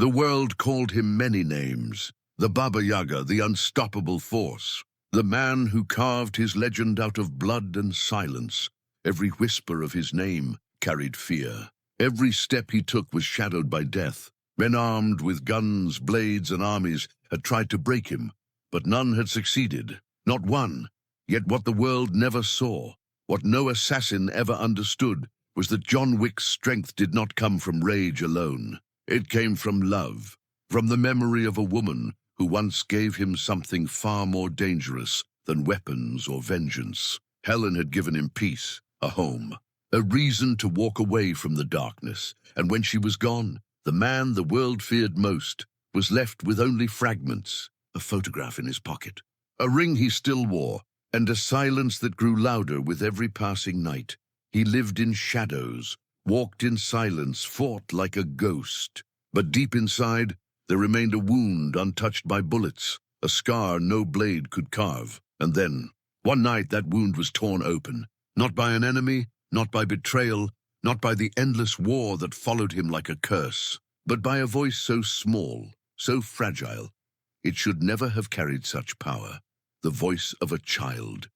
The world called him many names. The Baba Yaga, the unstoppable force. The man who carved his legend out of blood and silence. Every whisper of his name carried fear. Every step he took was shadowed by death. Men armed with guns, blades, and armies had tried to break him, but none had succeeded. Not one. Yet what the world never saw, what no assassin ever understood, was that John Wick's strength did not come from rage alone. It came from love, from the memory of a woman who once gave him something far more dangerous than weapons or vengeance. Helen had given him peace, a home, a reason to walk away from the darkness, and when she was gone, the man the world feared most was left with only fragments, a photograph in his pocket, a ring he still wore, and a silence that grew louder with every passing night. He lived in shadows, walked in silence, fought like a ghost. But deep inside, there remained a wound untouched by bullets, a scar no blade could carve. And then, one night, that wound was torn open, not by an enemy, not by betrayal, not by the endless war that followed him like a curse, but by a voice so small, so fragile, it should never have carried such power, the voice of a child.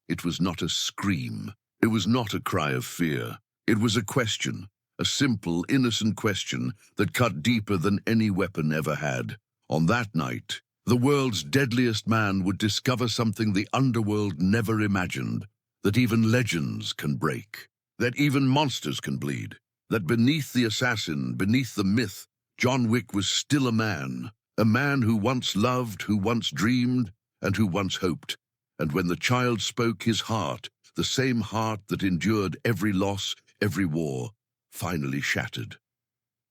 It was not a scream, it was not a cry of fear, it was a question, a simple, innocent question that cut deeper than any weapon ever had. On that night, the world's deadliest man would discover something the underworld never imagined, that even legends can break, that even monsters can bleed, that beneath the assassin, beneath the myth, John Wick was still a man who once loved, who once dreamed, and who once hoped. And when the child spoke, his heart, the same heart that endured every loss, every war, finally shattered.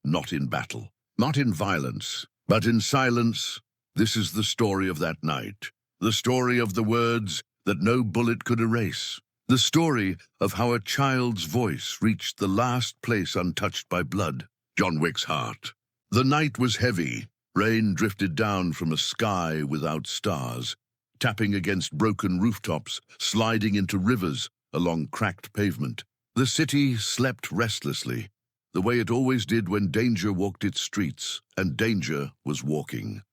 Not in battle, not in violence, but in silence. This is the story of that night, the story of the words that no bullet could erase, the story of how a child's voice reached the last place untouched by blood, John Wick's heart. The night was heavy. Rain drifted down from a sky without stars, tapping against broken rooftops, sliding into rivers along cracked pavement. The city slept restlessly, the way it always did when danger walked its streets, and danger was walking.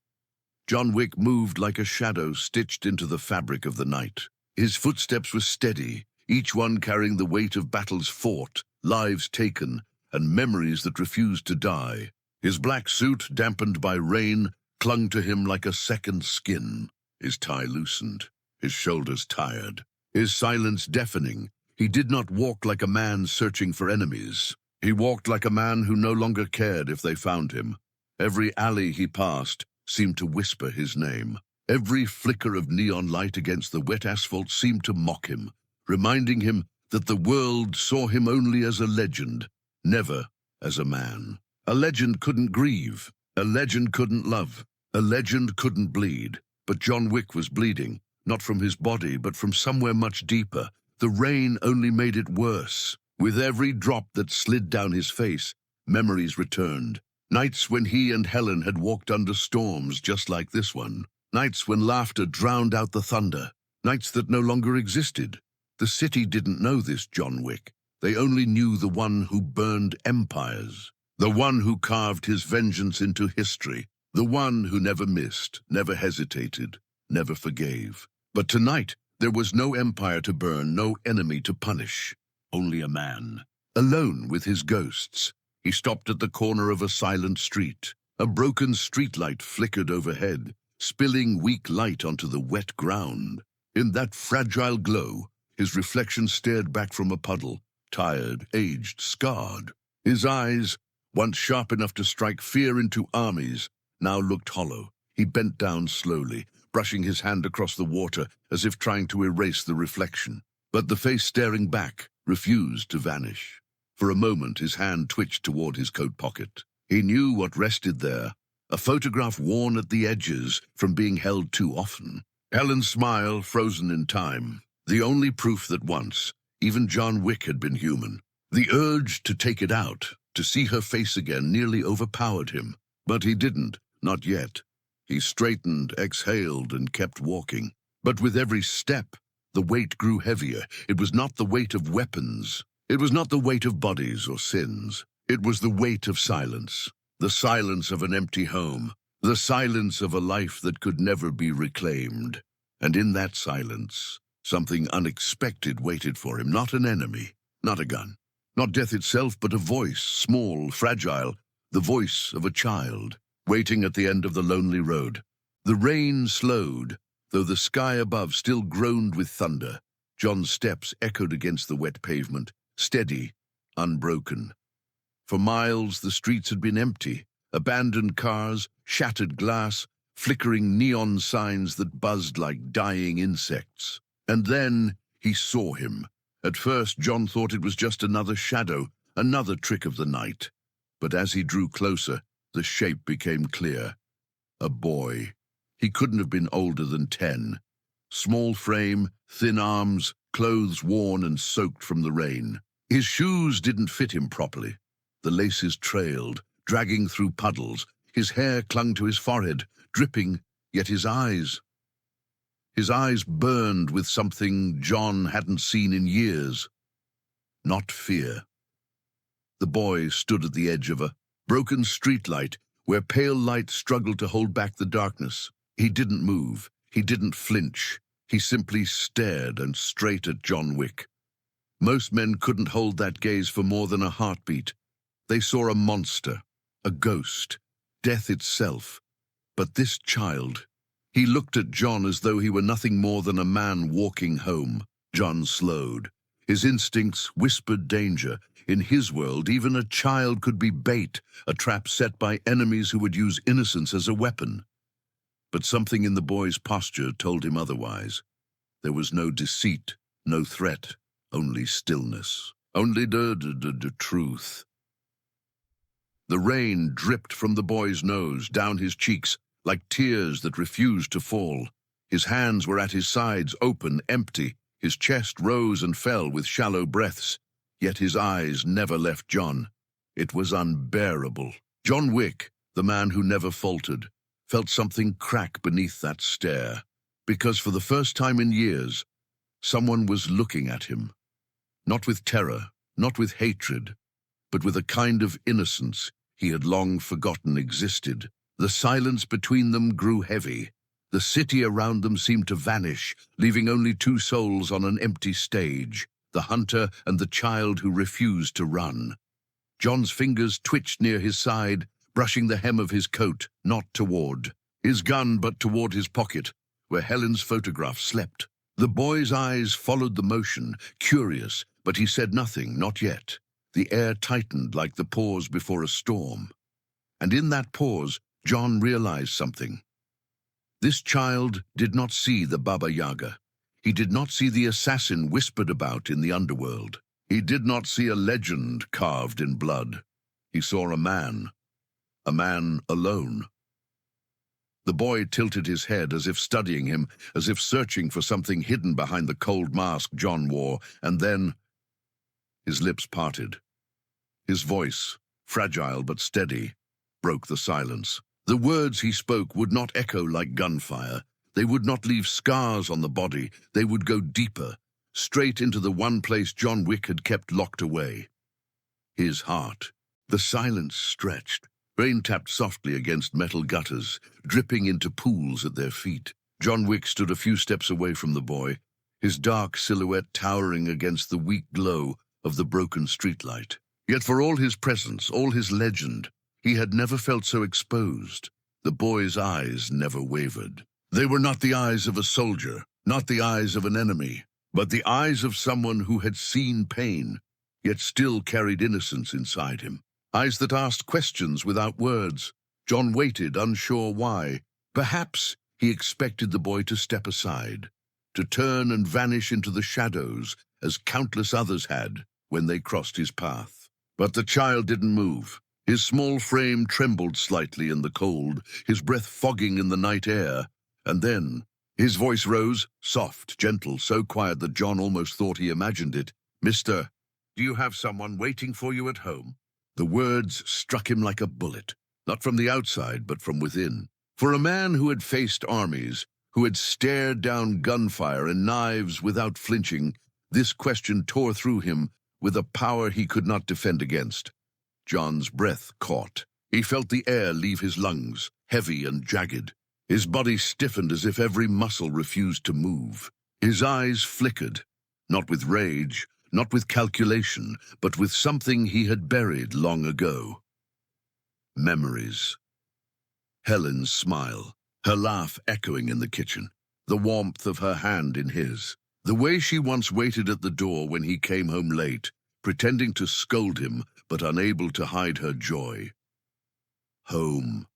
John Wick moved like a shadow stitched into the fabric of the night. His footsteps were steady, each one carrying the weight of battles fought, lives taken, and memories that refused to die. His black suit, dampened by rain, clung to him like a second skin. His tie loosened, his shoulders tired, his silence deafening. He did not walk like a man searching for enemies. He walked like a man who no longer cared if they found him. Every alley he passed seemed to whisper his name. Every flicker of neon light against the wet asphalt seemed to mock him, reminding him that the world saw him only as a legend, never as a man. A legend couldn't grieve, a legend couldn't love, a legend couldn't bleed. But John Wick was bleeding, not from his body, but from somewhere much deeper. The rain only made it worse. With every drop that slid down his face, memories returned. Nights when he and Helen had walked under storms just like this one. Nights when laughter drowned out the thunder. Nights that no longer existed. The city didn't know this John Wick. They only knew the one who burned empires. The one who carved his vengeance into history. The one who never missed, never hesitated, never forgave. But tonight, there was no empire to burn, no enemy to punish. Only a man, alone with his ghosts. He stopped at the corner of a silent street. A broken streetlight flickered overhead, spilling weak light onto the wet ground. In that fragile glow, his reflection stared back from a puddle, tired, aged, scarred. His eyes, once sharp enough to strike fear into armies, now looked hollow. He bent down slowly, brushing his hand across the water as if trying to erase the reflection. But the face staring back refused to vanish. For a moment, his hand twitched toward his coat pocket. He knew what rested there, a photograph worn at the edges from being held too often. Helen's smile, frozen in time. The only proof that once, even John Wick had been human. The urge to take it out, to see her face again, nearly overpowered him. But he didn't, not yet. He straightened, exhaled, and kept walking. But with every step, the weight grew heavier. It was not the weight of weapons. It was not the weight of bodies or sins. It was the weight of silence. The silence of an empty home, the silence of a life that could never be reclaimed. And in that silence, something unexpected waited for him, not an enemy, not a gun, not death itself, but a voice, small, fragile, the voice of a child, waiting at the end of the lonely road. The rain slowed, though the sky above still groaned with thunder. John's steps echoed against the wet pavement, steady, unbroken. For miles, the streets had been empty, abandoned cars, shattered glass, flickering neon signs that buzzed like dying insects. And then he saw him. At first, John thought it was just another shadow, another trick of the night. But as he drew closer, the shape became clear. A boy. He couldn't have been older than 10. Small frame, thin arms, clothes worn and soaked from the rain. His shoes didn't fit him properly. The laces trailed, dragging through puddles. His hair clung to his forehead, dripping, yet his eyes burned with something John hadn't seen in years. Not fear. The boy stood at the edge of a broken streetlight where pale light struggled to hold back the darkness. He didn't move. He didn't flinch. He simply stared and straight at John Wick. Most men couldn't hold that gaze for more than a heartbeat. They saw a monster, a ghost, death itself. But this child, he looked at John as though he were nothing more than a man walking home. John slowed. His instincts whispered danger. In his world, even a child could be bait, a trap set by enemies who would use innocence as a weapon. But something in the boy's posture told him otherwise. There was no deceit, no threat, only stillness, only the truth. The rain dripped from the boy's nose, down his cheeks, like tears that refused to fall. His hands were at his sides, open, empty. His chest rose and fell with shallow breaths. Yet his eyes never left John. It was unbearable. John Wick, the man who never faltered, felt something crack beneath that stare. Because for the first time in years, someone was looking at him. Not with terror, not with hatred, but with a kind of innocence he had long forgotten existed. The silence between them grew heavy. The city around them seemed to vanish, leaving only two souls on an empty stage, the hunter and the child who refused to run. John's fingers twitched near his side, brushing the hem of his coat, not toward his gun but toward his pocket, where Helen's photograph slept. The boy's eyes followed the motion, curious, but he said nothing, not yet. The air tightened like the pause before a storm. And in that pause, John realized something. This child did not see the Baba Yaga. He did not see the assassin whispered about in the underworld. He did not see a legend carved in blood. He saw a man alone. The boy tilted his head as if studying him, as if searching for something hidden behind the cold mask John wore, and then his lips parted. His voice, fragile but steady, broke the silence. The words he spoke would not echo like gunfire. They would not leave scars on the body. They would go deeper, straight into the one place John Wick had kept locked away. His heart. The silence stretched. Rain tapped softly against metal gutters, dripping into pools at their feet. John Wick stood a few steps away from the boy, his dark silhouette towering against the weak glow of the broken streetlight. Yet for all his presence, all his legend, he had never felt so exposed. The boy's eyes never wavered. They were not the eyes of a soldier, not the eyes of an enemy, but the eyes of someone who had seen pain, yet still carried innocence inside him. Eyes that asked questions without words. John waited, unsure why. Perhaps he expected the boy to step aside, to turn and vanish into the shadows, as countless others had when they crossed his path. But the child didn't move. His small frame trembled slightly in the cold, his breath fogging in the night air. And then his voice rose, soft, gentle, so quiet that John almost thought he imagined it. "Mister, do you have someone waiting for you at home?" The words struck him like a bullet, not from the outside, but from within. For a man who had faced armies, who had stared down gunfire and knives without flinching, this question tore through him with a power he could not defend against. John's breath caught. He felt the air leave his lungs, heavy and jagged. His body stiffened as if every muscle refused to move. His eyes flickered, not with rage, not with calculation, but with something he had buried long ago. Memories. Helen's smile, her laugh echoing in the kitchen, the warmth of her hand in his, the way she once waited at the door when he came home late, pretending to scold him but unable to hide her joy. Home.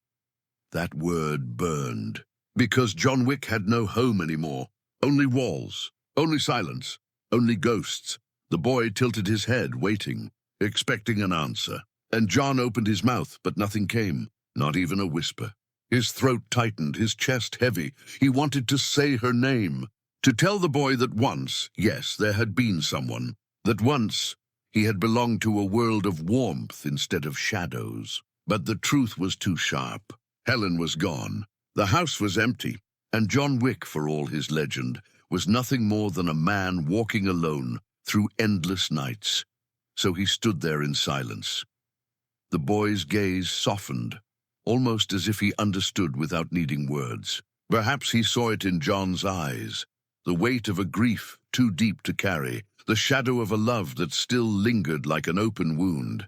That word burned, because John Wick had no home anymore. Only walls, only silence, only ghosts. The boy tilted his head, waiting, expecting an answer. And John opened his mouth, but nothing came, not even a whisper. His throat tightened, his chest heavy. He wanted to say her name, to tell the boy that once, yes, there had been someone, that once he had belonged to a world of warmth instead of shadows. But the truth was too sharp. Helen was gone. The house was empty, and John Wick, for all his legend, was nothing more than a man walking alone through endless nights. So he stood there in silence. The boy's gaze softened, almost as if he understood without needing words. Perhaps he saw it in John's eyes, the weight of a grief too deep to carry, the shadow of a love that still lingered like an open wound.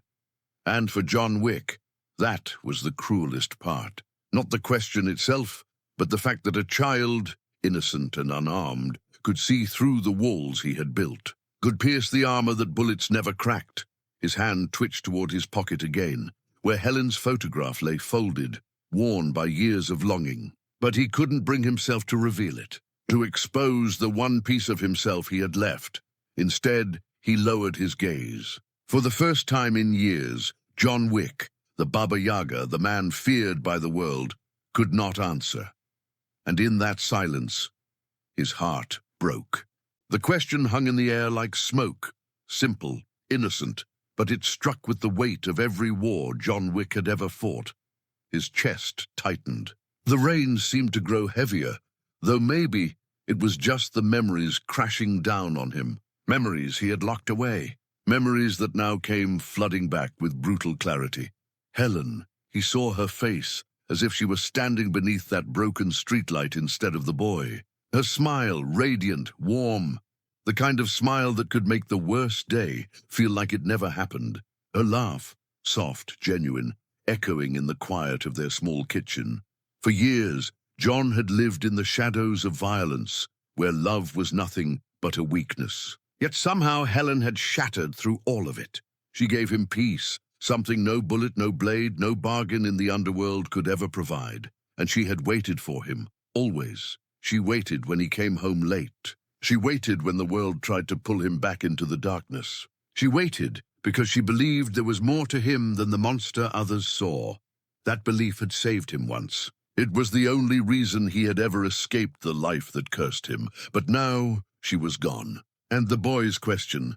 And for John Wick, that was the cruelest part. Not the question itself, but the fact that a child, innocent and unarmed, could see through the walls he had built, could pierce the armor that bullets never cracked. His hand twitched toward his pocket again, where Helen's photograph lay folded, worn by years of longing. But he couldn't bring himself to reveal it, to expose the one piece of himself he had left. Instead, he lowered his gaze. For the first time in years, John Wick, the Baba Yaga, the man feared by the world, could not answer. And in that silence, his heart broke. The question hung in the air like smoke, simple, innocent, but it struck with the weight of every war John Wick had ever fought. His chest tightened. The rain seemed to grow heavier, though maybe it was just the memories crashing down on him. Memories he had locked away. Memories that now came flooding back with brutal clarity. Helen, he saw her face, as if she was standing beneath that broken streetlight instead of the boy. Her smile, radiant, warm, the kind of smile that could make the worst day feel like it never happened. Her laugh, soft, genuine, echoing in the quiet of their small kitchen. For years, John had lived in the shadows of violence, where love was nothing but a weakness. Yet somehow Helen had shattered through all of it. She gave him peace, something no bullet, no blade, no bargain in the underworld could ever provide. And she had waited for him, always. She waited when he came home late. She waited when the world tried to pull him back into the darkness. She waited because she believed there was more to him than the monster others saw. That belief had saved him once. It was the only reason he had ever escaped the life that cursed him. But now she was gone. And the boy's question,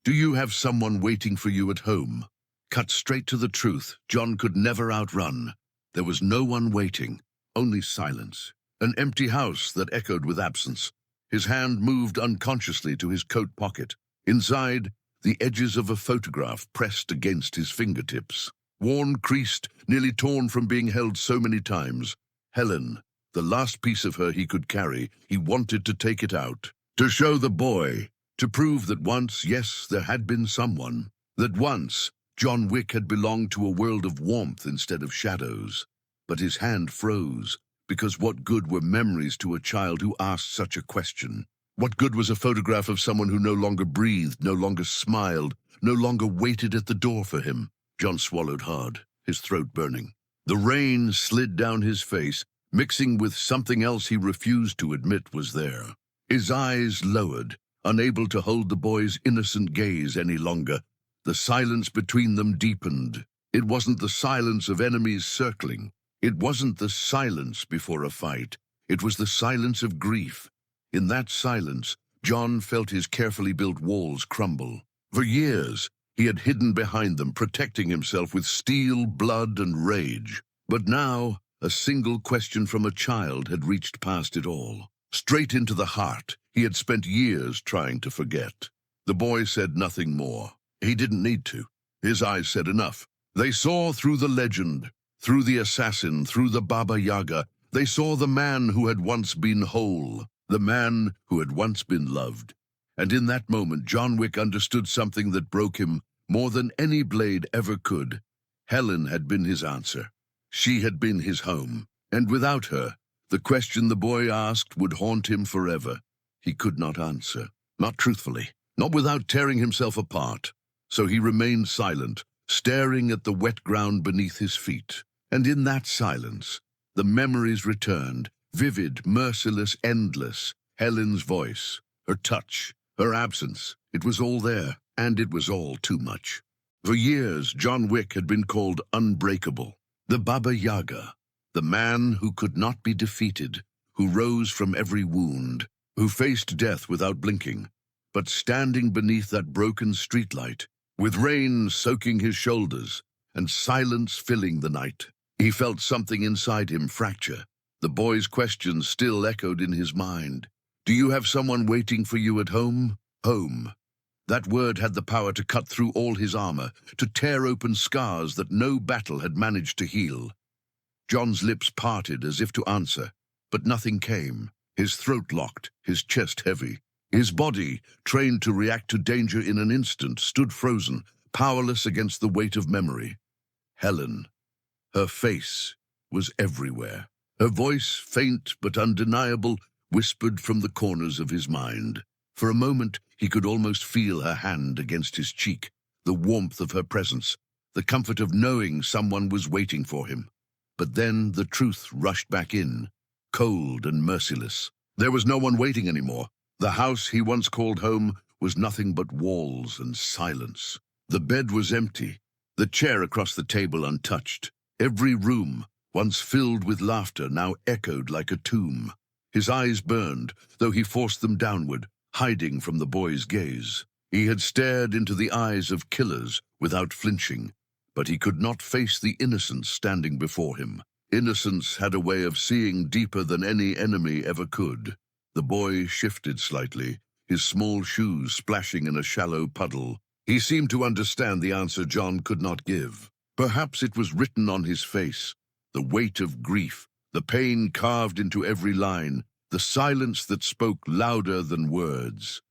"Do you have someone waiting for you at home?" cut straight to the truth John could never outrun. There was no one waiting, only silence. An empty house that echoed with absence. His hand moved unconsciously to his coat pocket. Inside, the edges of a photograph pressed against his fingertips. Worn, creased, nearly torn from being held so many times. Helen, the last piece of her he could carry, he wanted to take it out. To show the boy, to prove that once, yes, there had been someone. That once, John Wick had belonged to a world of warmth instead of shadows. But his hand froze, because what good were memories to a child who asked such a question? What good was a photograph of someone who no longer breathed, no longer smiled, no longer waited at the door for him? John swallowed hard, his throat burning. The rain slid down his face, mixing with something else he refused to admit was there. His eyes lowered, unable to hold the boy's innocent gaze any longer. The silence between them deepened. It wasn't the silence of enemies circling. It wasn't the silence before a fight. It was the silence of grief. In that silence, John felt his carefully built walls crumble. For years, he had hidden behind them, protecting himself with steel, blood, and rage. But now, a single question from a child had reached past it all. Straight into the heart he had spent years trying to forget. The boy said nothing more. He didn't need to. His eyes said enough. They saw through the legend, through the assassin, through the Baba Yaga. They saw the man who had once been whole, the man who had once been loved. And in that moment, John Wick understood something that broke him more than any blade ever could. Helen had been his answer. She had been his home. And without her, the question the boy asked would haunt him forever. He could not answer, not truthfully, not without tearing himself apart. So he remained silent, staring at the wet ground beneath his feet. And in that silence, the memories returned, vivid, merciless, endless. Helen's voice, her touch, her absence. It was all there, and it was all too much. For years, John Wick had been called unbreakable, the Baba Yaga, the man who could not be defeated, who rose from every wound, who faced death without blinking. But standing beneath that broken streetlight, with rain soaking his shoulders and silence filling the night, he felt something inside him fracture. The boy's question still echoed in his mind. Do you have someone waiting for you at home? Home. That word had the power to cut through all his armor, to tear open scars that no battle had managed to heal. John's lips parted as if to answer, but nothing came. His throat locked, his chest heavy. His body, trained to react to danger in an instant, stood frozen, powerless against the weight of memory. Helen. Her face was everywhere. Her voice, faint but undeniable, whispered from the corners of his mind. For a moment, he could almost feel her hand against his cheek, the warmth of her presence, the comfort of knowing someone was waiting for him. But then the truth rushed back in, cold and merciless. There was no one waiting anymore. The house he once called home was nothing but walls and silence. The bed was empty, the chair across the table untouched. Every room, once filled with laughter, now echoed like a tomb. His eyes burned, though he forced them downward, hiding from the boy's gaze. He had stared into the eyes of killers without flinching, but he could not face the innocence standing before him. Innocence had a way of seeing deeper than any enemy ever could. The boy shifted slightly, his small shoes splashing in a shallow puddle. He seemed to understand the answer John could not give. Perhaps it was written on his face, the weight of grief, the pain carved into every line, the silence that spoke louder than words.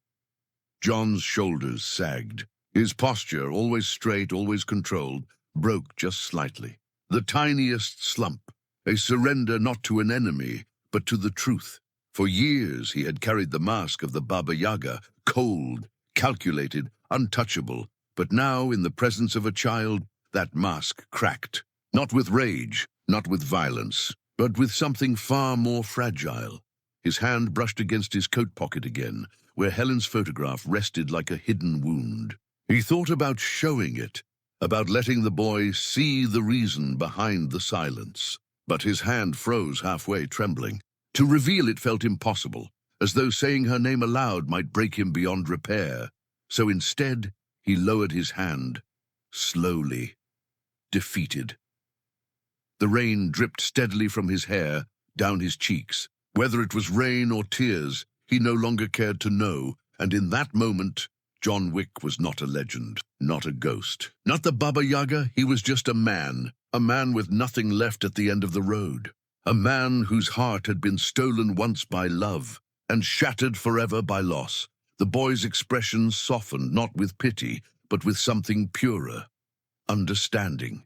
John's shoulders sagged. His posture, always straight, always controlled, broke just slightly. The tiniest slump, a surrender not to an enemy, but to the truth. For years he had carried the mask of the Baba Yaga, cold, calculated, untouchable. But now, in the presence of a child, that mask cracked. Not with rage, not with violence, but with something far more fragile. His hand brushed against his coat pocket again, where Helen's photograph rested like a hidden wound. He thought about showing it, about letting the boy see the reason behind the silence. But his hand froze halfway, trembling. To reveal it felt impossible, as though saying her name aloud might break him beyond repair. So instead, he lowered his hand, slowly, defeated. The rain dripped steadily from his hair, down his cheeks. Whether it was rain or tears, he no longer cared to know, and in that moment, John Wick was not a legend, not a ghost. Not the Baba Yaga, he was just a man with nothing left at the end of the road. A man whose heart had been stolen once by love and shattered forever by loss. The boy's expression softened, not with pity, but with something purer, understanding.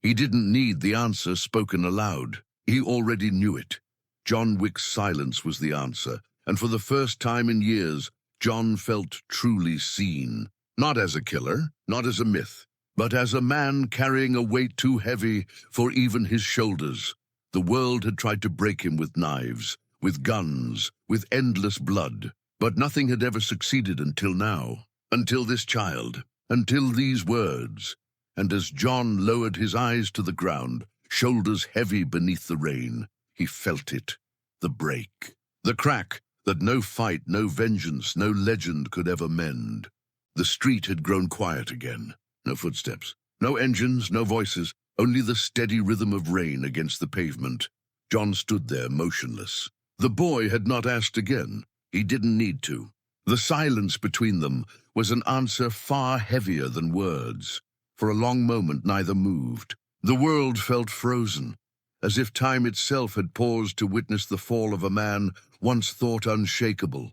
He didn't need the answer spoken aloud. He already knew it. John Wick's silence was the answer, and for the first time in years, John felt truly seen. Not as a killer, not as a myth, but as a man carrying a weight too heavy for even his shoulders. The world had tried to break him with knives, with guns, with endless blood. But nothing had ever succeeded until now, until this child, until these words. And as John lowered his eyes to the ground, shoulders heavy beneath the rain, he felt it, the break, the crack that no fight, no vengeance, no legend could ever mend. The street had grown quiet again. No footsteps, no engines, no voices, only the steady rhythm of rain against the pavement. John stood there motionless. The boy had not asked again. He didn't need to. The silence between them was an answer far heavier than words. For a long moment, neither moved. The world felt frozen, as if time itself had paused to witness the fall of a man once thought unshakable.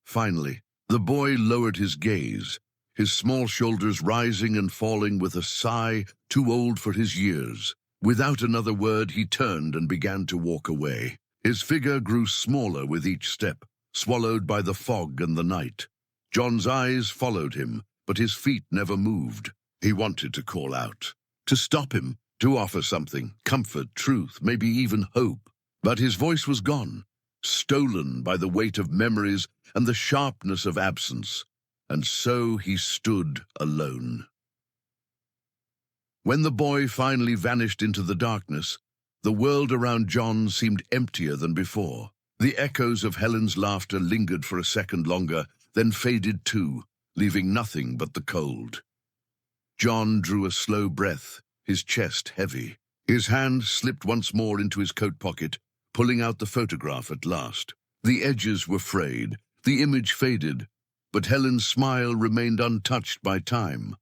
Finally, the boy lowered his gaze, his small shoulders rising and falling with a sigh too old for his years. Without another word, he turned and began to walk away. His figure grew smaller with each step, swallowed by the fog and the night. John's eyes followed him, but his feet never moved. He wanted to call out, to stop him, to offer something, comfort, truth, maybe even hope. But his voice was gone, stolen by the weight of memories and the sharpness of absence. And so he stood alone. When the boy finally vanished into the darkness, the world around John seemed emptier than before. The echoes of Helen's laughter lingered for a second longer, then faded too, leaving nothing but the cold. John drew a slow breath, his chest heavy. His hand slipped once more into his coat pocket, pulling out the photograph at last. The edges were frayed, the image faded, but Helen's smile remained untouched by time.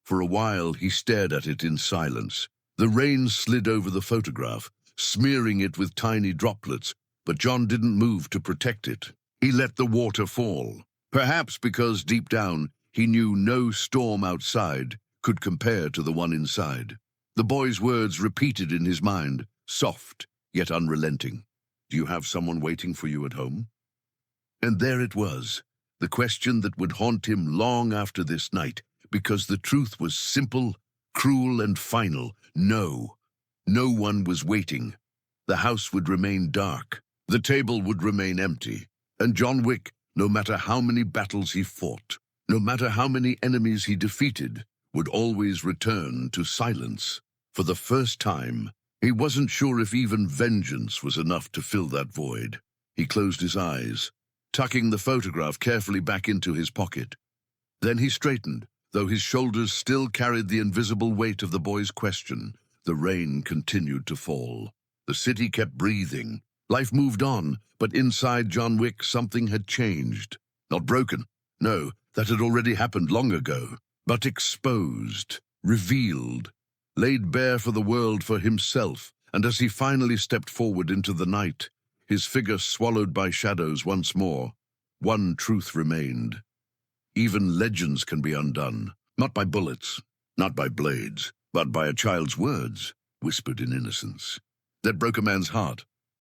For a while he stared at it in silence. The rain slid over the photograph, smearing it with tiny droplets, but John didn't move to protect it. He let the water fall, perhaps because deep down he knew no storm outside could compare to the one inside. The boy's words repeated in his mind, soft yet unrelenting. "Do you have someone waiting for you at home?" And there it was, the question that would haunt him long after this night, because the truth was simple, cruel, and final. No. No one was waiting. The house would remain dark. The table would remain empty. And John Wick, no matter how many battles he fought, no matter how many enemies he defeated, would always return to silence. For the first time, he wasn't sure if even vengeance was enough to fill that void. He closed his eyes, tucking the photograph carefully back into his pocket. Then he straightened, though his shoulders still carried the invisible weight of the boy's question. The rain continued to fall. The city kept breathing. Life moved on, but inside John Wick something had changed. Not broken. No, that had already happened long ago. But exposed, revealed, laid bare for the world, for himself. And as he finally stepped forward into the night, his figure swallowed by shadows once more, one truth remained. Even legends can be undone, not by bullets, not by blades, but by a child's words, whispered in innocence, that broke a man's heart,